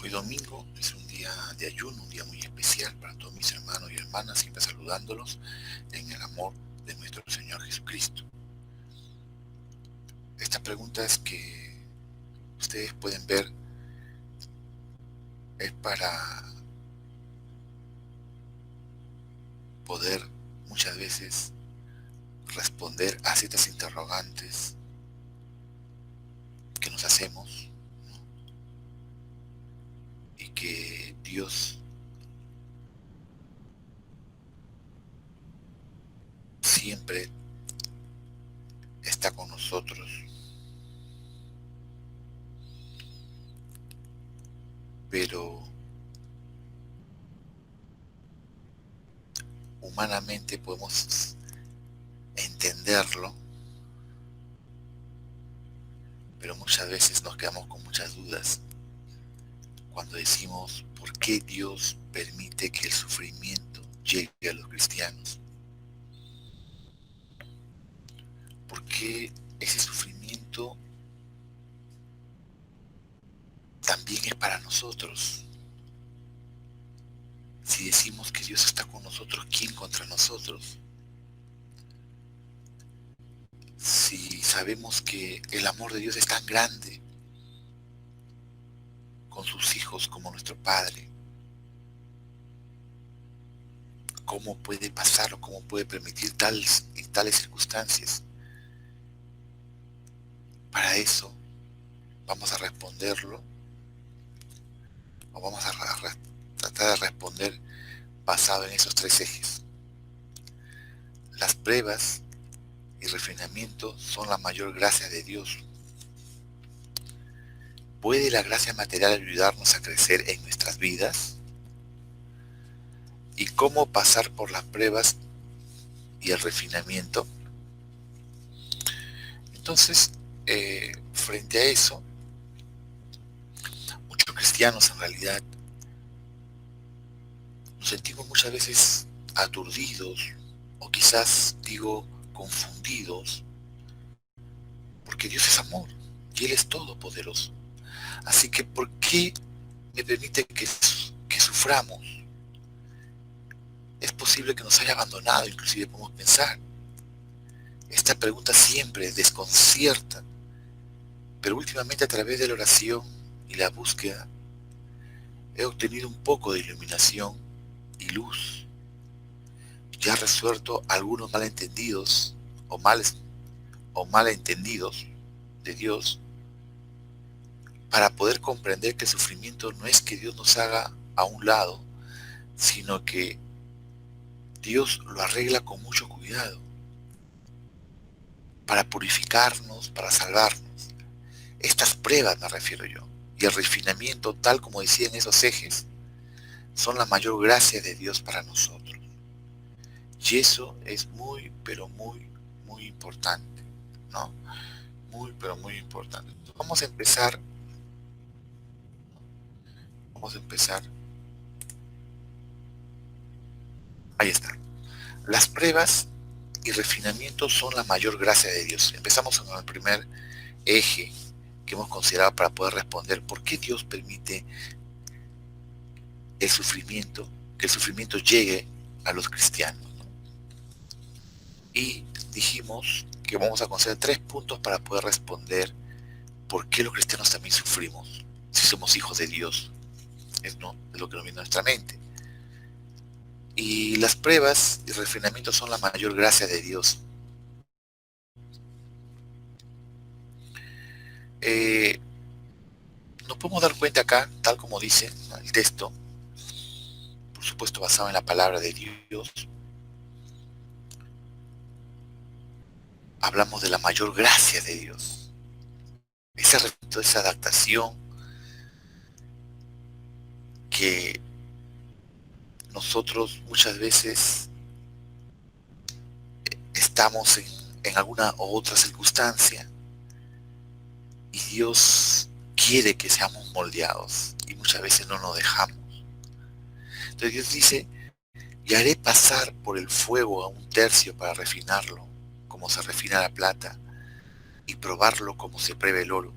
Hoy domingo es un día de ayuno, un día muy especial para todos mis hermanos y hermanas, siempre saludándolos en el amor de nuestro Señor Jesucristo. Estas preguntas que ustedes pueden ver es para poder muchas veces responder a ciertas interrogantes que nos hacemos, ¿no? Y que Dios siempre está con nosotros, pero humanamente podemos entenderlo, pero muchas veces nos quedamos con muchas dudas cuando decimos por qué Dios permite que el sufrimiento llegue a los cristianos, por qué ese sufrimiento también es para nosotros. Si decimos que Dios está con nosotros, ¿quién contra nosotros? Si sabemos que el amor de Dios es tan grande con sus hijos como nuestro Padre, ¿cómo puede pasar o cómo puede permitir tales circunstancias? Para eso vamos a responderlo, o vamos a tratar de responder basado en esos tres ejes. Las pruebas y refinamiento son la mayor gracia de Dios. ¿Puede la gracia material ayudarnos a crecer en nuestras vidas? ¿Y cómo pasar por las pruebas y el refinamiento? Entonces, frente a eso, muchos cristianos en realidad nos sentimos muchas veces aturdidos, o quizás digo confundidos, porque Dios es amor y Él es todopoderoso. Así que, ¿por qué me permite que suframos? Es posible que nos haya abandonado, inclusive podemos pensar. Esta pregunta siempre desconcierta, pero últimamente a través de la oración y la búsqueda he obtenido un poco de iluminación y luz. Ya he resuelto algunos malentendidos o malentendidos de Dios, para poder comprender que el sufrimiento no es que Dios nos haga a un lado, sino que Dios lo arregla con mucho cuidado para purificarnos, para salvarnos. Estas pruebas me refiero yo, y el refinamiento, tal como decían esos ejes, son la mayor gracia de Dios para nosotros. Y eso es muy, pero muy, muy importante, ¿no? Muy, pero muy importante. Entonces, vamos a empezar. Ahí está. Las pruebas y refinamiento son la mayor gracia de Dios. Empezamos con el primer eje que hemos considerado para poder responder por qué Dios permite el sufrimiento, que el sufrimiento llegue a los cristianos, ¿no? Y dijimos que vamos a considerar 3 puntos para poder responder por qué los cristianos también sufrimos si somos hijos de Dios. Es lo que nos viene a nuestra mente. Y las pruebas y refinamiento son la mayor gracia de Dios. Nos podemos dar cuenta acá, tal como dice, ¿no?, el texto, por supuesto basado en la palabra de Dios. Hablamos de la mayor gracia de Dios. Esa adaptación que nosotros muchas veces estamos en alguna u otra circunstancia y Dios quiere que seamos moldeados y muchas veces no nos dejamos. Entonces Dios dice: y haré pasar por el fuego a un tercio para refinarlo, como se refina la plata, y probarlo como se prueba el oro.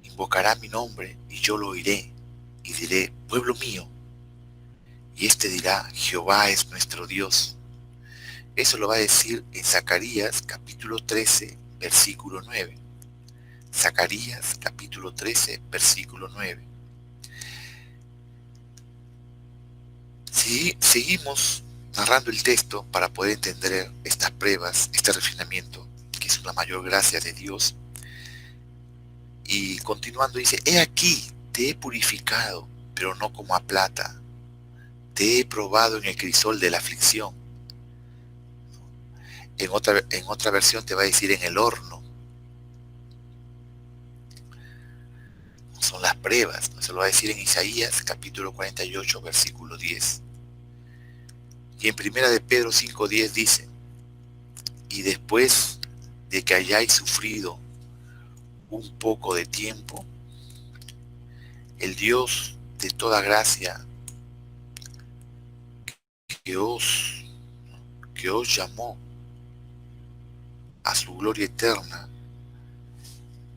Y invocará mi nombre y yo lo oiré y diré, pueblo mío, y este dirá, Jehová es nuestro Dios. Eso lo va a decir en Zacarías capítulo 13, versículo 9. Zacarías capítulo 13, versículo 9. Si seguimos narrando el texto para poder entender estas pruebas, este refinamiento, que es una mayor gracia de Dios. Y continuando dice, he aquí, te he purificado, pero no como a plata. Te he probado en el crisol de la aflicción. En otra versión te va a decir en el horno. Son las pruebas, ¿no? Se lo va a decir en Isaías capítulo 48, versículo 10. Y en primera de Pedro 5:10 dice, y después de que hayáis sufrido un poco de tiempo, el Dios de toda gracia que os llamó a su gloria eterna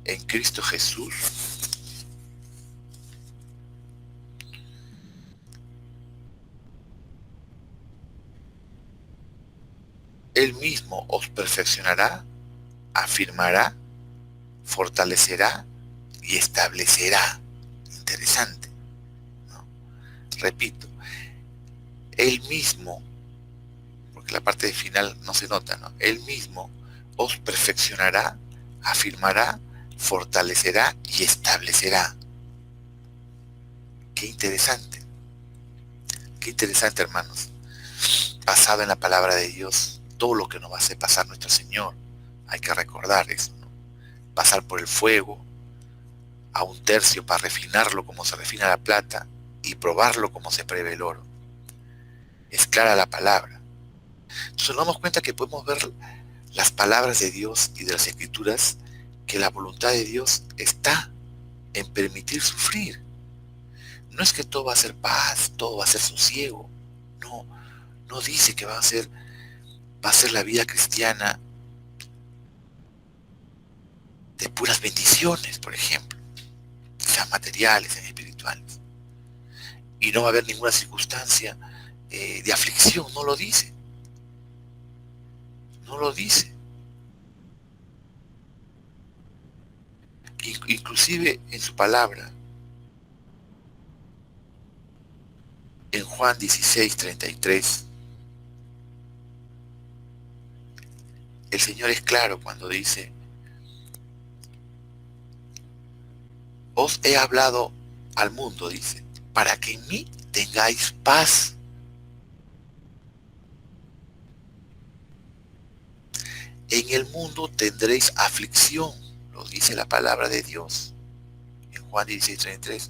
en Cristo Jesús, Él mismo os perfeccionará, afirmará, fortalecerá y establecerá. Interesante, ¿no? Repito, Él mismo, porque la parte final no se nota, ¿no? Él mismo os perfeccionará, afirmará, fortalecerá y establecerá. Qué interesante, hermanos. Basado en la palabra de Dios, todo lo que nos va a hacer pasar nuestro Señor, hay que recordar eso, ¿no? Pasar por el fuego a un tercio para refinarlo como se refina la plata y probarlo como se prueba el oro. Es clara la palabra. Entonces nos damos cuenta que podemos ver las palabras de Dios y de las Escrituras, que la voluntad de Dios está en permitir sufrir. No es que todo va a ser paz, todo va a ser sosiego. No, no dice que va a ser la vida cristiana de puras bendiciones, por ejemplo, sean materiales, sean espirituales. Y no va a haber ninguna circunstancia de aflicción, no lo dice. No lo dice. Inclusive en su palabra, en Juan 16:33, el Señor es claro cuando dice, os he hablado al mundo, dice, para que en mí tengáis paz. En el mundo tendréis aflicción, lo dice la palabra de Dios. En Juan 16:33,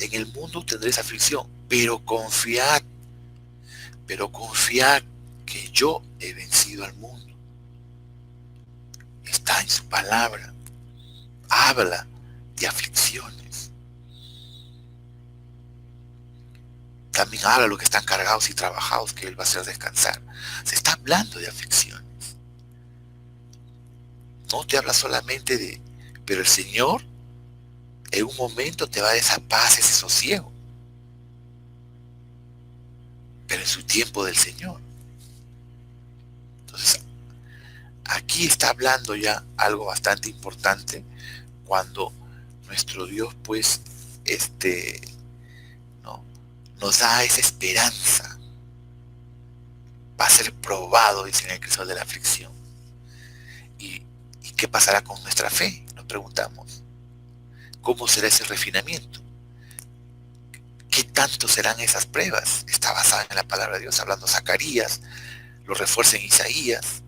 en el mundo tendréis aflicción, pero confiad que yo he vencido al mundo. Está en su palabra. Habla de aflicciones. También habla de los que están cargados y trabajados, que Él va a hacer descansar. Se está hablando de aflicciones. No te habla solamente de, pero el Señor en un momento te va a dar esa paz, ese sosiego. Pero en su tiempo del Señor. Entonces, aquí está hablando ya algo bastante importante, cuando nuestro Dios, pues, ¿no?, nos da esa esperanza. Va a ser probado, dice en el crisol de la aflicción. ¿Y qué pasará con nuestra fe? Nos preguntamos. ¿Cómo será ese refinamiento? ¿Qué tanto serán esas pruebas? Está basada en la palabra de Dios, hablando Zacarías, lo refuerza en Isaías.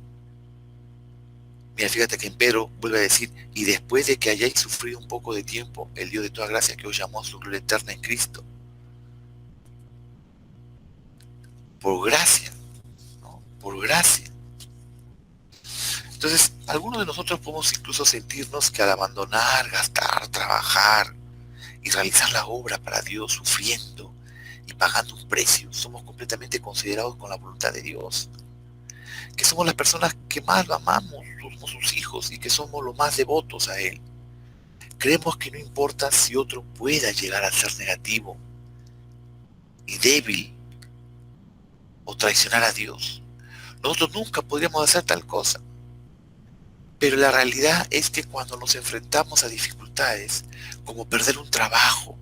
Mira, fíjate que en Pedro vuelve a decir, y después de que hayáis sufrido un poco de tiempo, el Dios de toda gracia que os llamó a su gloria eterna en Cristo. Por gracia, ¿no? Por gracia. Entonces, algunos de nosotros podemos incluso sentirnos que al abandonar, gastar, trabajar y realizar la obra para Dios, sufriendo y pagando un precio, somos completamente considerados con la voluntad de Dios. Que somos las personas que más lo amamos, somos sus hijos y que somos los más devotos a Él. Creemos que no importa si otro pueda llegar a ser negativo y débil o traicionar a Dios. Nosotros nunca podríamos hacer tal cosa. Pero la realidad es que cuando nos enfrentamos a dificultades, como perder un trabajo,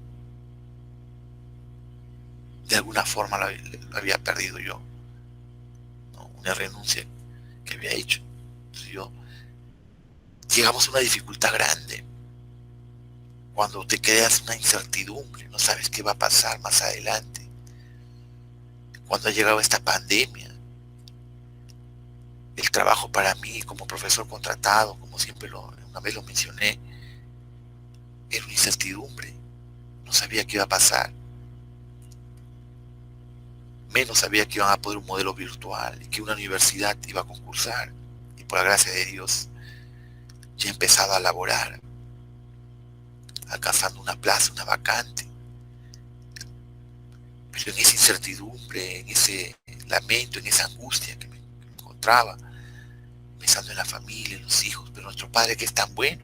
de alguna forma lo había perdido yo, ¿no? Una renuncia que había hecho. Entonces llegamos a una dificultad grande, cuando te creas una incertidumbre, no sabes qué va a pasar más adelante. Cuando ha llegado esta pandemia, el trabajo para mí como profesor contratado, como siempre una vez lo mencioné, era una incertidumbre. No sabía qué iba a pasar. Menos sabía que iban a poner un modelo virtual y que una universidad iba a concursar. Y por la gracia de Dios, ya he empezado a laborar, alcanzando una plaza, una vacante. Pero en esa incertidumbre, en ese lamento, en esa angustia que me encontraba, pensando en la familia, en los hijos, pero nuestro Padre que es tan bueno.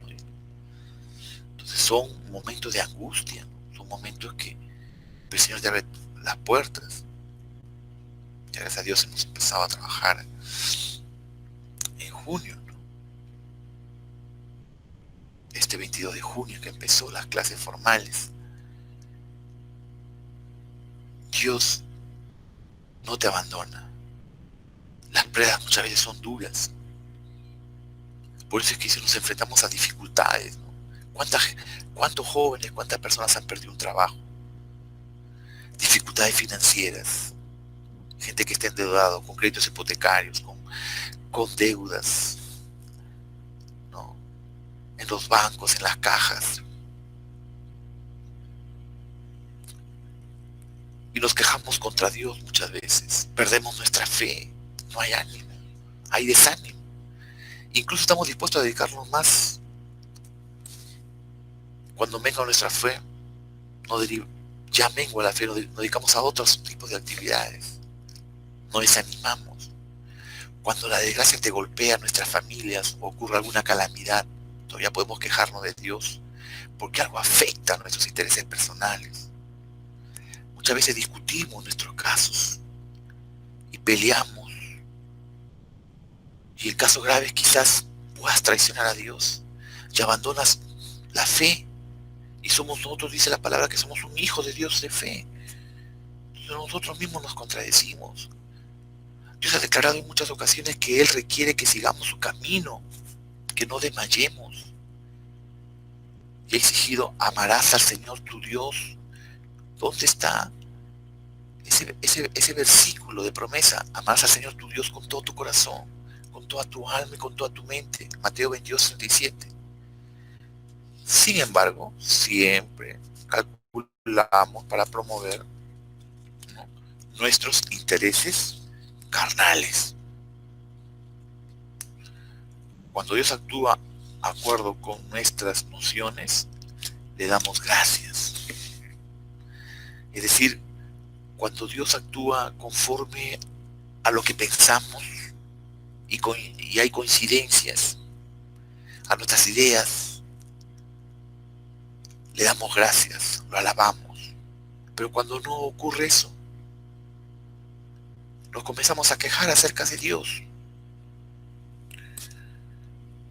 Entonces son momentos de angustia, ¿no? Son momentos que el Señor te abre las puertas. Y gracias a Dios hemos empezado a trabajar en junio, ¿no? Este 22 de junio que empezó las clases formales. Dios no te abandona. Las pruebas muchas veces son duras. Por eso es que si nos enfrentamos a dificultades, ¿no? ¿Cuántos jóvenes, cuántas personas han perdido un trabajo? Dificultades financieras, gente que está endeudado, con créditos hipotecarios, con deudas, ¿no? En los bancos, en las cajas. Y nos quejamos contra Dios muchas veces. Perdemos nuestra fe, no hay ánimo, hay desánimo. Incluso estamos dispuestos a dedicarnos más. Cuando venga nuestra fe, ya mengua la fe, nos dedicamos a otros tipos de actividades. Nos desanimamos. Cuando la desgracia te golpea a nuestras familias o ocurre alguna calamidad, todavía podemos quejarnos de Dios porque algo afecta a nuestros intereses personales. Muchas veces discutimos nuestros casos y peleamos. Y el caso grave es quizás puedas traicionar a Dios y abandonas la fe. Y somos nosotros, dice la palabra, que somos un hijo de Dios de fe. Entonces nosotros mismos nos contradecimos. Dios ha declarado en muchas ocasiones que Él requiere que sigamos su camino, que no desmayemos. Y ha exigido, amarás al Señor tu Dios. ¿Dónde está ese versículo de promesa? Amarás al Señor tu Dios con todo tu corazón, con toda tu alma y con toda tu mente. Mateo 22:37. Sin embargo, siempre calculamos para promover, ¿no?, nuestros intereses carnales. Cuando Dios actúa de acuerdo con nuestras nociones, le damos gracias. Es decir, cuando Dios actúa conforme a lo que pensamos y hay coincidencias a nuestras ideas, le damos gracias, lo alabamos. Pero cuando no ocurre eso, nos comenzamos a quejar acerca de Dios.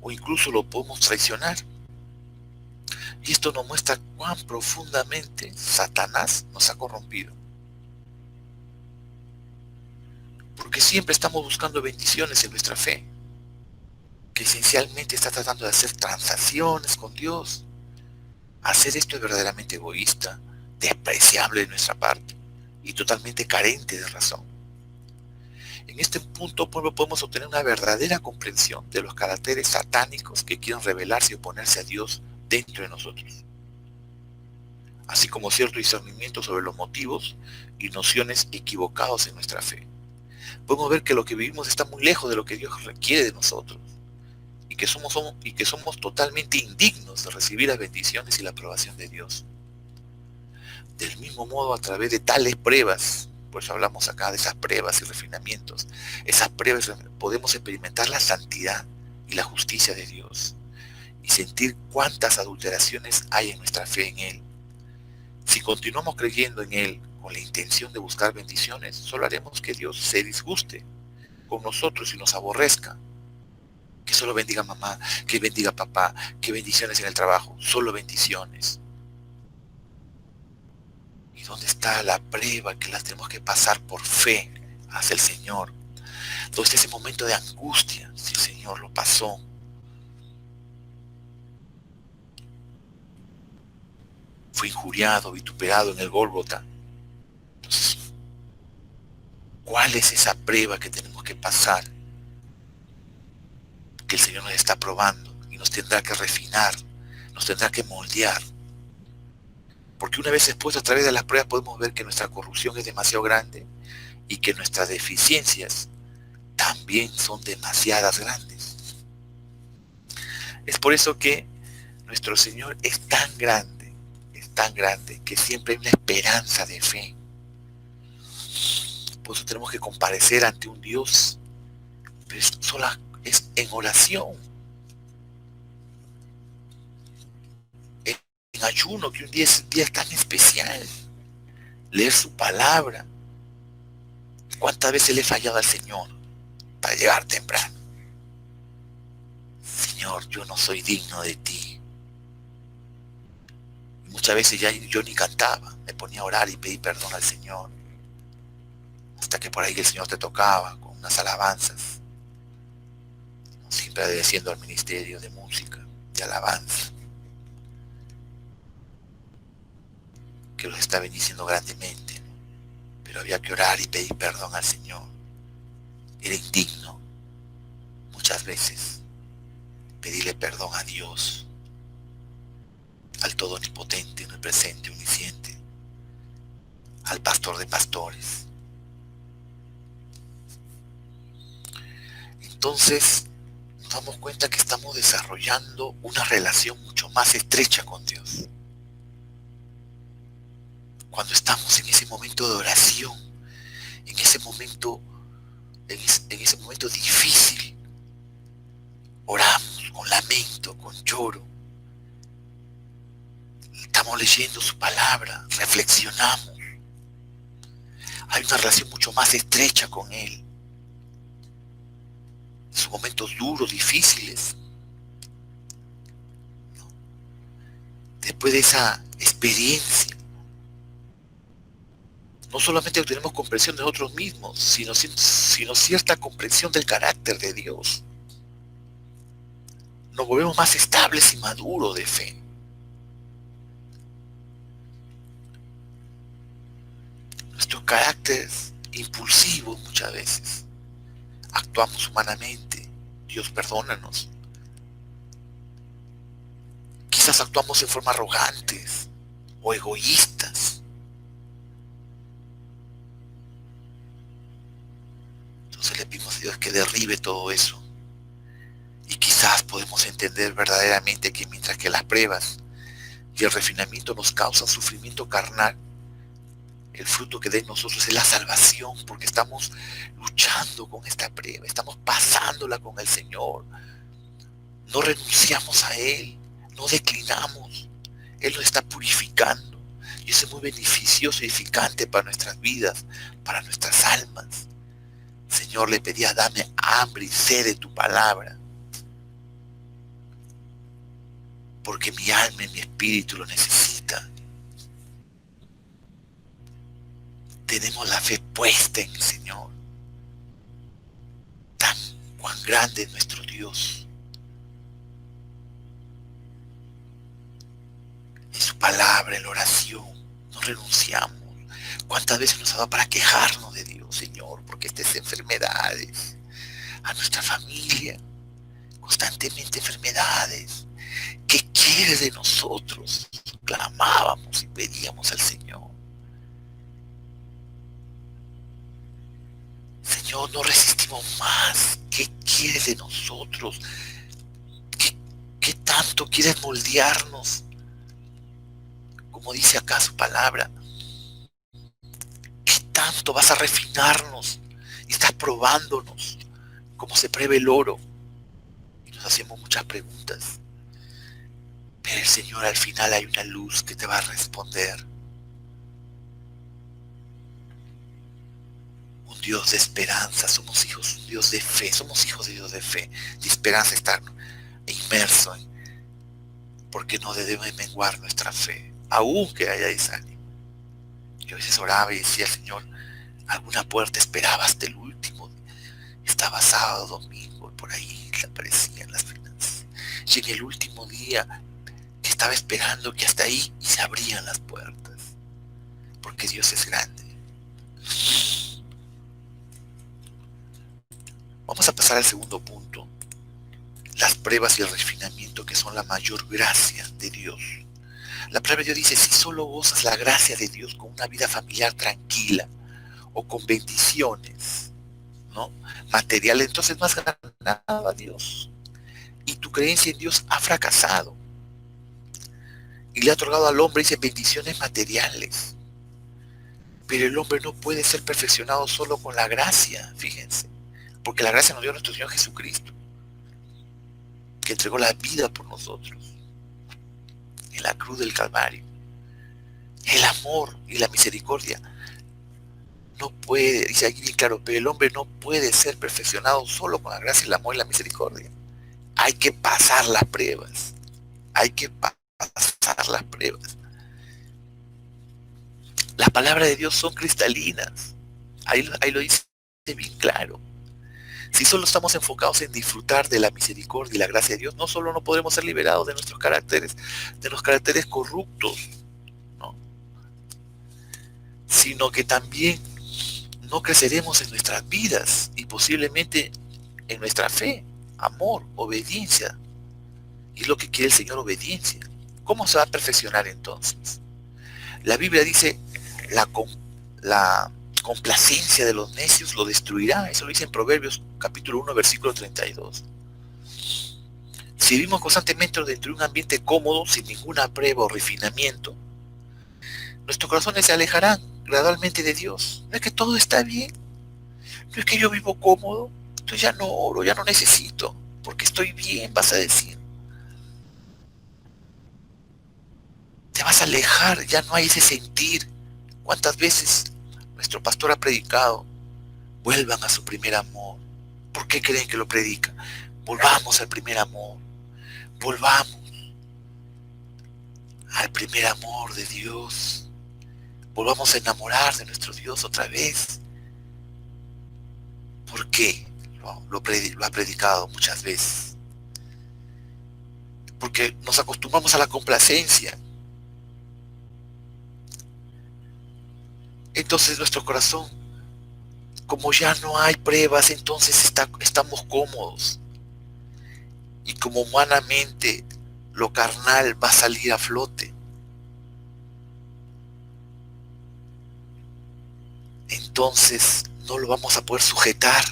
O incluso lo podemos traicionar. Y esto nos muestra cuán profundamente Satanás nos ha corrompido. Porque siempre estamos buscando bendiciones en nuestra fe, que esencialmente está tratando de hacer transacciones con Dios. Hacer esto es verdaderamente egoísta, despreciable de nuestra parte y totalmente carente de razón. En este punto podemos obtener una verdadera comprensión de los caracteres satánicos que quieren rebelarse y oponerse a Dios dentro de nosotros, así como cierto discernimiento sobre los motivos y nociones equivocados en nuestra fe. Podemos ver que lo que vivimos está muy lejos de lo que Dios requiere de nosotros y que somos totalmente indignos de recibir las bendiciones y la aprobación de Dios. Del mismo modo, a través de tales pruebas, por eso hablamos acá de esas pruebas y refinamientos, esas pruebas podemos experimentar la santidad y la justicia de Dios. y sentir cuántas adulteraciones hay en nuestra fe en Él. Si continuamos creyendo en Él con la intención de buscar bendiciones, solo haremos que Dios se disguste con nosotros y nos aborrezca. Que solo bendiga mamá, que bendiga papá, que bendiciones en el trabajo, solo bendiciones. ¿Y dónde está la prueba que las tenemos que pasar por fe hacia el Señor? ¿Dónde está ese momento de angustia si el Señor lo pasó? Fue injuriado, vituperado en el Gólgota. Entonces, ¿cuál es esa prueba que tenemos que pasar? Que el Señor nos está probando y nos tendrá que refinar, nos tendrá que moldear. Porque una vez expuestos a través de las pruebas podemos ver que nuestra corrupción es demasiado grande y que nuestras deficiencias también son demasiadas grandes. Es por eso que nuestro Señor es tan grande que siempre hay una esperanza de fe. Por eso tenemos que comparecer ante un Dios, pero es en oración, en ayuno, que un día es un día tan especial. Leer su palabra. ¿Cuántas veces le he fallado al Señor para llegar temprano? Señor, yo no soy digno de ti. Y muchas veces ya yo ni cantaba, me ponía a orar y pedí perdón al Señor. Hasta que por ahí el Señor te tocaba con unas alabanzas, siempre obedeciendo al ministerio de música, de alabanza, que los está bendiciendo grandemente, ¿no? Pero había que orar y pedir perdón al Señor. Era indigno muchas veces pedirle perdón a Dios, al todo omnipotente, omnipresente, omnisciente, al pastor de pastores. Entonces nos damos cuenta que estamos desarrollando una relación mucho más estrecha con Dios. Cuando estamos en ese momento de oración, en ese momento difícil, oramos con lamento, con lloro. Estamos leyendo su palabra, reflexionamos. Hay una relación mucho más estrecha con Él. En sus momentos duros, difíciles, ¿no? Después de esa experiencia, no solamente obtenemos comprensión de nosotros mismos, sino cierta comprensión del carácter de Dios. Nos volvemos más estables y maduros de fe. Nuestro carácter es impulsivo muchas veces. Actuamos humanamente. Dios, perdónanos. Quizás actuamos en forma arrogantes o egoístas. Entonces le pedimos a Dios que derribe todo eso. Y quizás podemos entender verdaderamente que mientras que las pruebas y el refinamiento nos causan sufrimiento carnal, el fruto que da en nosotros es la salvación, porque estamos luchando con esta prueba, estamos pasándola con el Señor. No renunciamos a Él, no declinamos. Él nos está purificando. Y eso es muy beneficioso y edificante para nuestras vidas, para nuestras almas. Señor, le pedía, dame hambre y sed de tu palabra, porque mi alma y mi espíritu lo necesitan. Tenemos la fe puesta en el Señor. Cuán grande es nuestro Dios. En su palabra, en la oración, no renunciamos. ¿Cuántas veces nos ha dado para quejarnos de Dios, Señor? Porque estas enfermedades, a nuestra familia, constantemente enfermedades. ¿Qué quiere de nosotros? Clamábamos y pedíamos al Señor. Señor, no resistimos más. ¿Qué quieres de nosotros? ¿Qué tanto quieres moldearnos? Como dice acá su palabra, ¿qué tanto vas a refinarnos? Y estás probándonos como se prueba el oro. Y nos hacemos muchas preguntas. Pero el Señor, al final hay una luz que te va a responder. Un Dios de esperanza, somos hijos, un Dios de fe, somos hijos de Dios de fe, de esperanza, estar inmerso en, porque no debe menguar nuestra fe, aun que haya desánimo. Yo a veces oraba y decía, Señor, alguna puerta esperaba hasta el último. Estaba sábado, domingo, por ahí le aparecían las finanzas. Y en el último día que estaba esperando que hasta ahí y se abrían las puertas. Porque Dios es grande. Vamos a pasar al segundo punto. Las pruebas y el refinamiento, que son la mayor gracia de Dios. La palabra de Dios dice, si solo gozas la gracia de Dios con una vida familiar tranquila o con bendiciones, ¿no?, materiales, entonces no has ganado a Dios. Y tu creencia en Dios ha fracasado. Y le ha otorgado al hombre, dice, bendiciones materiales. Pero el hombre no puede ser perfeccionado solo con la gracia, fíjense. Porque la gracia nos dio nuestro Señor Jesucristo, que entregó la vida por nosotros en la cruz del Calvario. El amor y la misericordia no puede, dice aquí bien claro, pero el hombre no puede ser perfeccionado solo con la gracia, el amor y la misericordia. Hay que pasar las pruebas. Hay que pasar las pruebas. Las palabras de Dios son cristalinas. Ahí lo dice bien claro. Si solo estamos enfocados en disfrutar de la misericordia y la gracia de Dios, no solo no podremos ser liberados de nuestros caracteres, de los caracteres corruptos, ¿no?, sino que también no creceremos en nuestras vidas y posiblemente en nuestra fe, amor, obediencia. Y es lo que quiere el Señor, obediencia. ¿Cómo se va a perfeccionar entonces? La Biblia dice, la complacencia de los necios lo destruirá. Eso lo dice en Proverbios capítulo 1, versículo 32. Si vivimos constantemente dentro de un ambiente cómodo, sin ninguna prueba o refinamiento, nuestros corazones se alejarán gradualmente de Dios. No es que todo está bien, no es que yo vivo cómodo, entonces ya no oro, ya no necesito, porque estoy bien, vas a decir. Te vas a alejar, ya no hay ese sentir. ¿Cuántas veces nuestro pastor ha predicado? Vuelvan a su primer amor. ¿Por qué creen que lo predica? Volvamos al primer amor. Volvamos al primer amor de Dios. Volvamos a enamorar de nuestro Dios otra vez. ¿Por qué? Lo ha predicado muchas veces. Porque nos acostumbramos a la complacencia. Entonces nuestro corazón, como ya no hay pruebas, entonces estamos cómodos. Y como humanamente lo carnal va a salir a flote, entonces no lo vamos a poder sujetar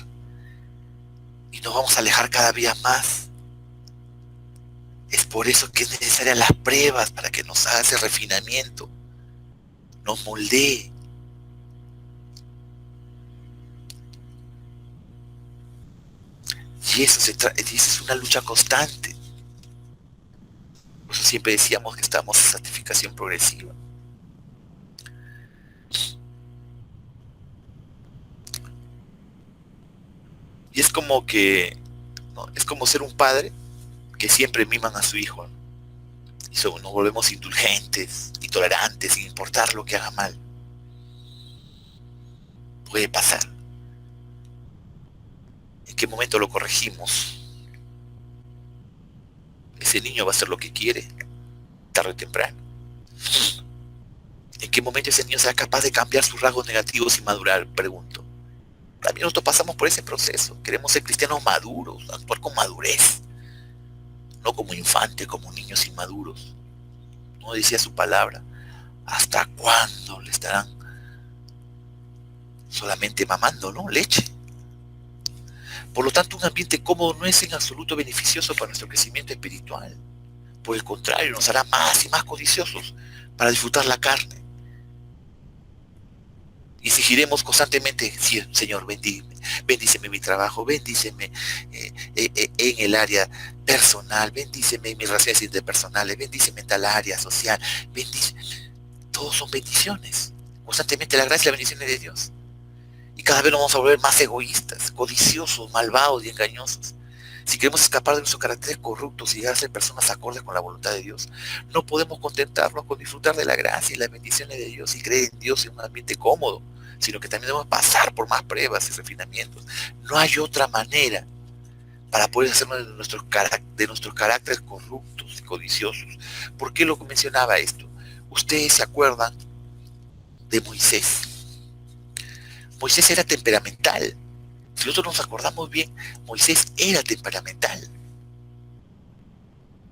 y nos vamos a alejar cada día más. Es por eso que es necesaria las pruebas, para que nos haga ese refinamiento, nos moldee. Y eso es una lucha constante. Por eso siempre decíamos que estamos en santificación progresiva. Y es como que, ¿no?, es como ser un padre que siempre miman a su hijo, ¿no? Y nos volvemos indulgentes y tolerantes sin importar lo que haga mal. Puede pasar. ¿En qué momento lo corregimos? Ese niño va a hacer lo que quiere, tarde o temprano. ¿En qué momento ese niño será capaz de cambiar sus rasgos negativos y madurar? Pregunto. También nosotros pasamos por ese proceso. Queremos ser cristianos maduros, actuar con madurez, no como infantes, como niños inmaduros. No decía su palabra. ¿Hasta cuándo le estarán solamente mamando, ¿no?, leche? Por lo tanto, un ambiente cómodo no es en absoluto beneficioso para nuestro crecimiento espiritual. Por el contrario, nos hará más y más codiciosos para disfrutar la carne. Exigiremos constantemente, sí, Señor, bendíceme mi trabajo, bendíceme en el área personal, bendíceme en mis relaciones interpersonales, bendíceme en tal área social, bendíceme. Todos son bendiciones. Constantemente la gracia y la bendición de Dios. Y cada vez nos vamos a volver más egoístas, codiciosos, malvados y engañosos. Si queremos escapar de nuestros caracteres corruptos y llegar a ser personas acordes con la voluntad de Dios, no podemos contentarnos con disfrutar de la gracia y las bendiciones de Dios y creer en Dios en un ambiente cómodo, sino que también debemos pasar por más pruebas y refinamientos. No hay otra manera para poder hacernos de nuestros caracteres corruptos y codiciosos. ¿Por qué lo mencionaba esto? Ustedes se acuerdan de Moisés. Moisés era temperamental. Si nosotros nos acordamos bien, Moisés era temperamental.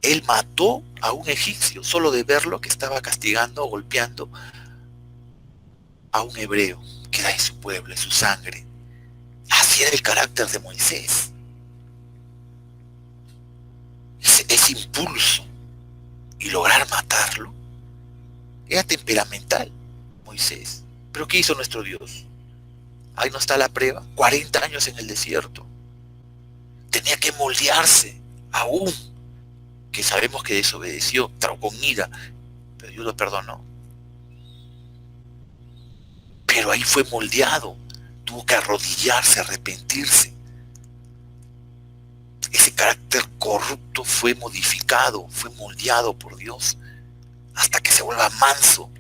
Él mató a un egipcio solo de verlo, que estaba castigando o golpeando a un hebreo que era de su pueblo, de su sangre. Así era el carácter de Moisés. Ese impulso y lograr matarlo era temperamental, Moisés. Pero ¿qué hizo nuestro Dios? Ahí no está la prueba. 40 años en el desierto. Tenía que moldearse aún, que sabemos que desobedeció, trajo con ira, pero Dios lo perdonó. Pero ahí fue moldeado, tuvo que arrodillarse, arrepentirse. Ese carácter corrupto fue modificado, fue moldeado por Dios, hasta que se vuelva manso.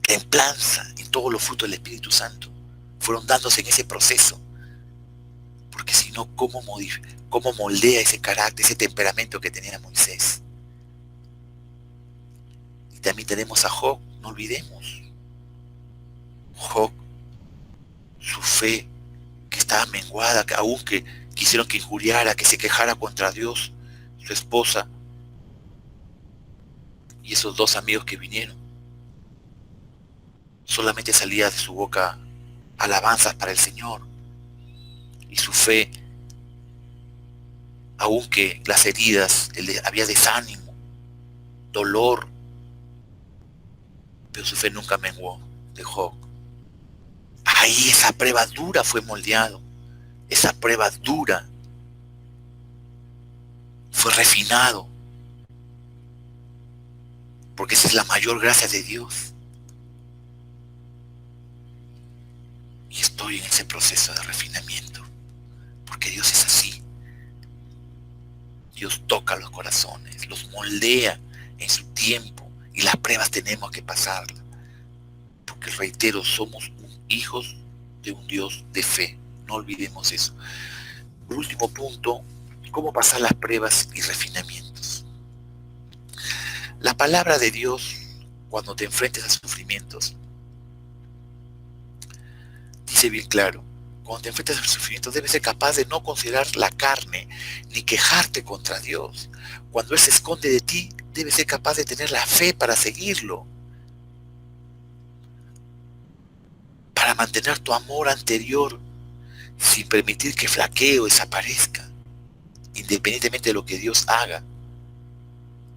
Templanza y todos los frutos del Espíritu Santo fueron dándose en ese proceso. Porque si no, ¿cómo moldea ese carácter, ese temperamento que tenía Moisés? Y también tenemos a Job, no olvidemos. Job, su fe, que estaba menguada, que aún que quisieron que injuriara, que se quejara contra Dios, su esposa, y esos dos amigos que vinieron, solamente salía de su boca alabanzas para el Señor. Y su fe, aunque las heridas, había desánimo, dolor, pero su fe nunca menguó de Job. Ahí esa prueba dura fue moldeado. Esa prueba dura fue refinado. Porque esa es la mayor gracia de Dios. Y estoy en ese proceso de refinamiento. Porque Dios es así. Dios toca los corazones, los moldea en su tiempo. Y las pruebas tenemos que pasarlas. Porque reitero, somos hijos de un Dios de fe. No olvidemos eso. Por último punto, ¿cómo pasar las pruebas y refinamientos? La palabra de Dios, cuando te enfrentes a sufrimientos, dice bien claro, cuando te enfrentas a sufrimientos debes ser capaz de no considerar la carne, ni quejarte contra Dios. Cuando Él se esconde de ti, debes ser capaz de tener la fe para seguirlo, para mantener tu amor anterior sin permitir que flaquee o desaparezca. Independientemente de lo que Dios haga,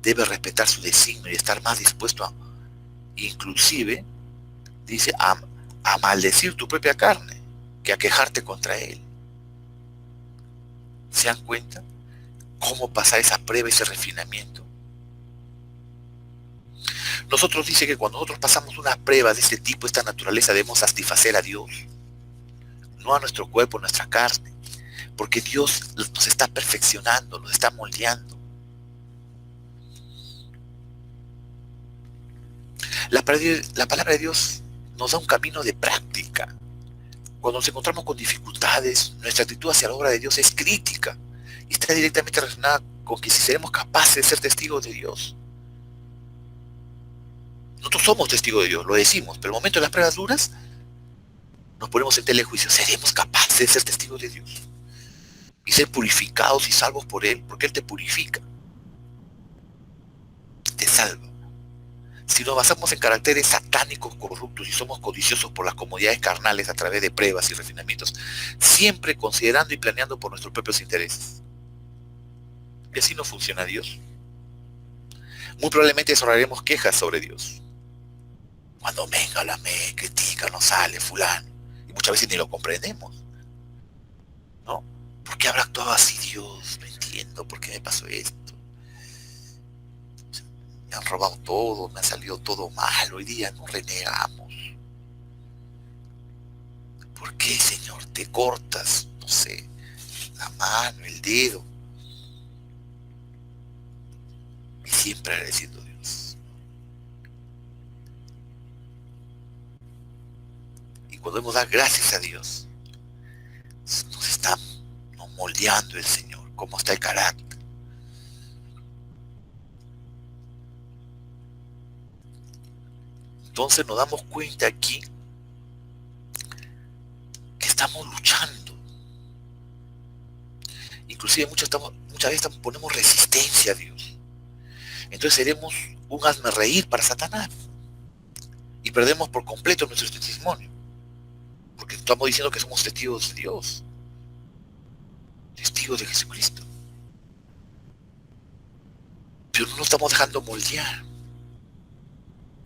debes respetar su designio y estar más dispuesto a, inclusive, dice, a maldecir tu propia carne que a quejarte contra Él. ¿Se dan cuenta cómo pasar esa prueba, ese refinamiento? Nosotros dice que cuando nosotros pasamos una prueba de este tipo, esta naturaleza, debemos satisfacer a Dios, no a nuestro cuerpo, a nuestra carne, porque Dios nos está perfeccionando, nos está moldeando. La palabra de Dios nos da un camino de práctica. Cuando nos encontramos con dificultades, nuestra actitud hacia la obra de Dios es crítica y está directamente relacionada con que si seremos capaces de ser testigos de Dios. Nosotros somos testigos de Dios, lo decimos, pero en el momento de las pruebas duras nos ponemos en telejuicio. ¿Seremos capaces de ser testigos de Dios? Y ser purificados y salvos por Él, porque Él te purifica, te salva. Si nos basamos en caracteres satánicos, corruptos y somos codiciosos por las comodidades carnales a través de pruebas y refinamientos, siempre considerando y planeando por nuestros propios intereses. Y así no funciona Dios. Muy probablemente desarrollaremos quejas sobre Dios. Cuando venga la me critica, no sale fulano. Y muchas veces ni lo comprendemos, ¿no? ¿Por qué habrá actuado así Dios? No entiendo por qué me pasó esto. Me han robado todo, me ha salido todo mal. Hoy día nos renegamos. ¿Por qué, Señor, te cortas, no sé, la mano, el dedo? Y siempre agradeciendo a Dios. Y cuando hemos dado gracias a Dios, nos está moldeando el Señor, cómo está el carácter. Entonces nos damos cuenta aquí que estamos luchando. Inclusive muchas veces ponemos resistencia a Dios. Entonces seremos un hazme reír para Satanás. Y perdemos por completo nuestro testimonio. Porque estamos diciendo que somos testigos de Dios. Testigos de Jesucristo. Pero no nos estamos dejando moldear.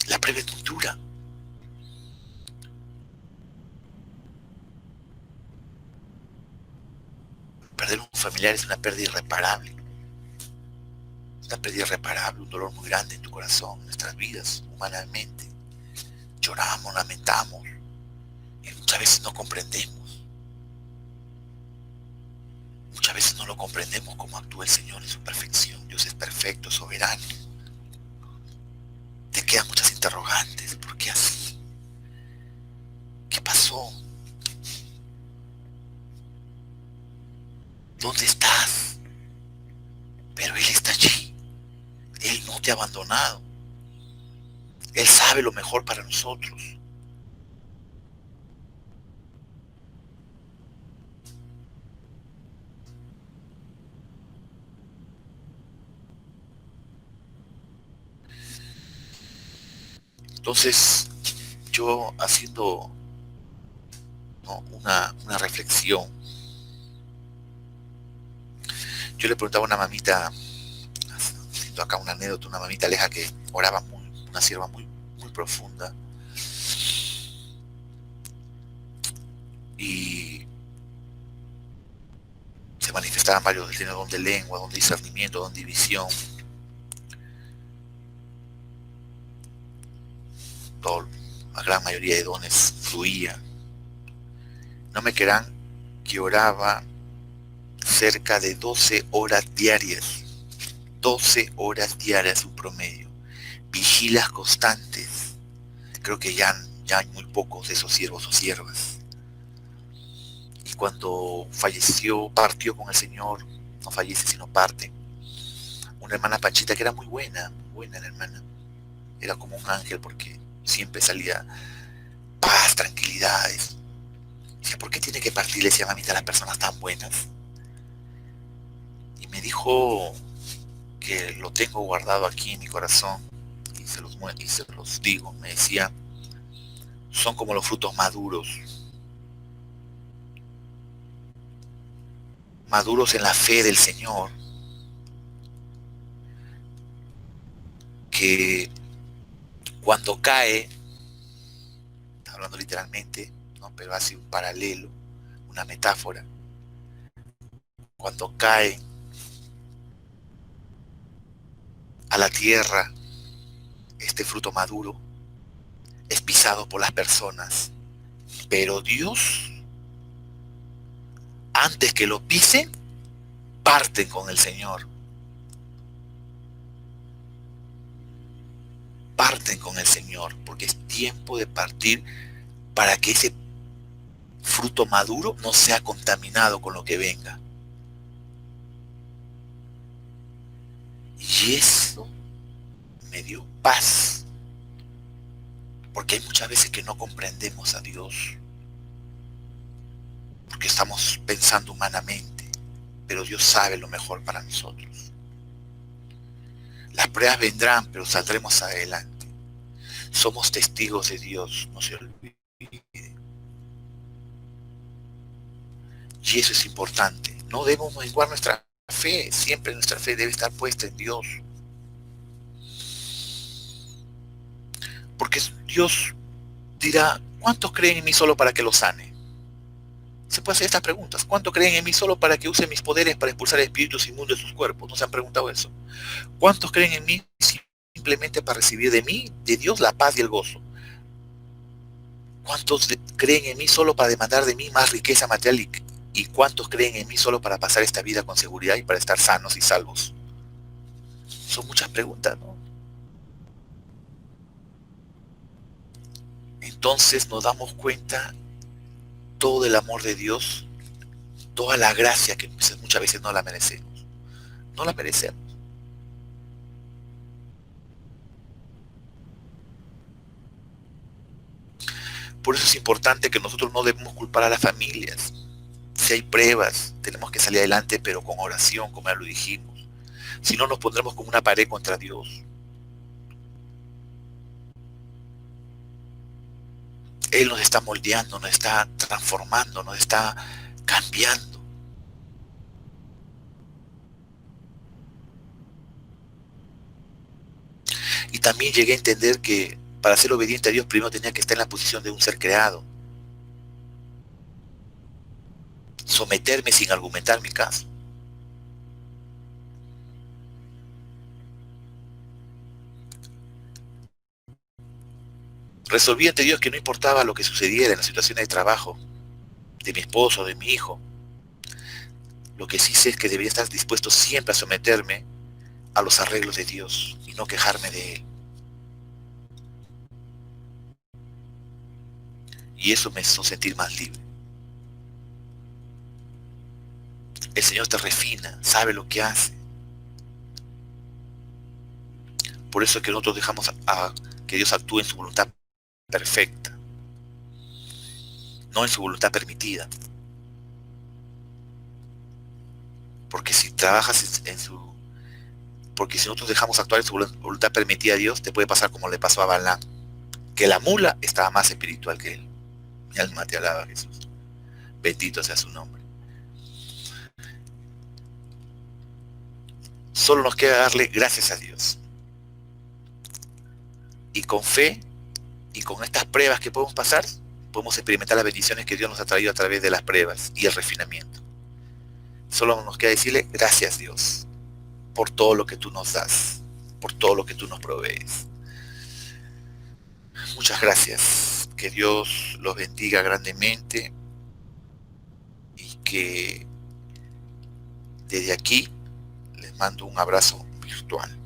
La prueba es muy dura. Perder un familiar es una pérdida irreparable. Una pérdida irreparable, un dolor muy grande en tu corazón, en nuestras vidas, humanamente. Lloramos, lamentamos. Y muchas veces no comprendemos. Muchas veces no lo comprendemos cómo actúa el Señor en su perfección. Dios es perfecto, soberano. Te quedan muchas interrogantes. ¿Por qué así? ¿Qué pasó? ¿Dónde estás? Pero Él está allí. Él no te ha abandonado. Él sabe lo mejor para nosotros. Entonces, yo haciendo, ¿no?, una reflexión, yo le preguntaba a una mamita, haciendo acá una anécdota, una mamita aleja que oraba una sierva muy, muy profunda, y se manifestaban varios, tenía don de lengua, don de discernimiento, don de visión, la gran mayoría de dones fluía. No me creerán que oraba cerca de 12 horas diarias. 12 horas diarias un promedio. Vigilas constantes. Creo que ya hay muy pocos de esos siervos o siervas. Y cuando partió con el Señor, no fallece sino parte, una hermana Panchita que era muy buena la hermana. Era como un ángel porque siempre salía paz, tranquilidades. Dice, ¿por qué tiene que partir? Le decía, mamita, las personas tan buenas. Y me dijo que lo tengo guardado aquí en mi corazón y se los digo. Me decía, son como los frutos maduros en la fe del Señor, que cuando cae, está hablando literalmente, ¿no?, pero hace un paralelo, una metáfora, cuando cae a la tierra este fruto maduro, es pisado por las personas, pero Dios, antes que lo pisen, parten con el Señor. Parten con el Señor, porque es tiempo de partir para que ese fruto maduro no sea contaminado con lo que venga. Y eso me dio paz, porque hay muchas veces que no comprendemos a Dios, porque estamos pensando humanamente, pero Dios sabe lo mejor para nosotros. Las pruebas vendrán, pero saldremos adelante. Somos testigos de Dios, no se olvide. Y eso es importante. No debemos menguar nuestra fe. Siempre nuestra fe debe estar puesta en Dios. Porque Dios dirá, ¿cuántos creen en mí solo para que los sane? Se puede hacer estas preguntas. ¿Cuántos creen en mí solo para que use mis poderes para expulsar espíritus inmundos de sus cuerpos? ¿No se han preguntado eso? ¿Cuántos creen en mí simplemente para recibir de mí, de Dios, la paz y el gozo? ¿Cuántos creen en mí solo para demandar de mí más riqueza material? ¿Y cuántos creen en mí solo para pasar esta vida con seguridad y para estar sanos y salvos? Son muchas preguntas, ¿no? Entonces nos damos cuenta todo el amor de Dios, toda la gracia que muchas veces no la merecemos. No la merecemos. Por eso es importante que nosotros no debemos culpar a las familias. Si hay pruebas, tenemos que salir adelante, pero con oración, como ya lo dijimos. Si no, nos pondremos como una pared contra Dios. Él nos está moldeando, nos está transformando, nos está cambiando. Y también llegué a entender que para ser obediente a Dios primero tenía que estar en la posición de un ser creado. Someterme sin argumentar mi caso. Resolví ante Dios que no importaba lo que sucediera en la situación de trabajo, de mi esposo, de mi hijo. Lo que sí sé es que debería estar dispuesto siempre a someterme a los arreglos de Dios y no quejarme de Él. Y eso me hizo sentir más libre. El Señor te refina, sabe lo que hace. Por eso es que nosotros dejamos que Dios actúe en su voluntad perfecta, no en su voluntad permitida. Porque si trabajas en su... Porque si nosotros dejamos actuar en su voluntad permitida a Dios, te puede pasar como le pasó a Balaam, que la mula estaba más espiritual que él. Mi alma te alaba, Jesús. Bendito sea su nombre. Solo nos queda darle gracias a Dios. Y con fe y con estas pruebas que podemos pasar, podemos experimentar las bendiciones que Dios nos ha traído a través de las pruebas y el refinamiento. Solo nos queda decirle gracias, Dios, por todo lo que tú nos das, por todo lo que tú nos provees. Muchas gracias. Que Dios los bendiga grandemente y que desde aquí les mando un abrazo virtual.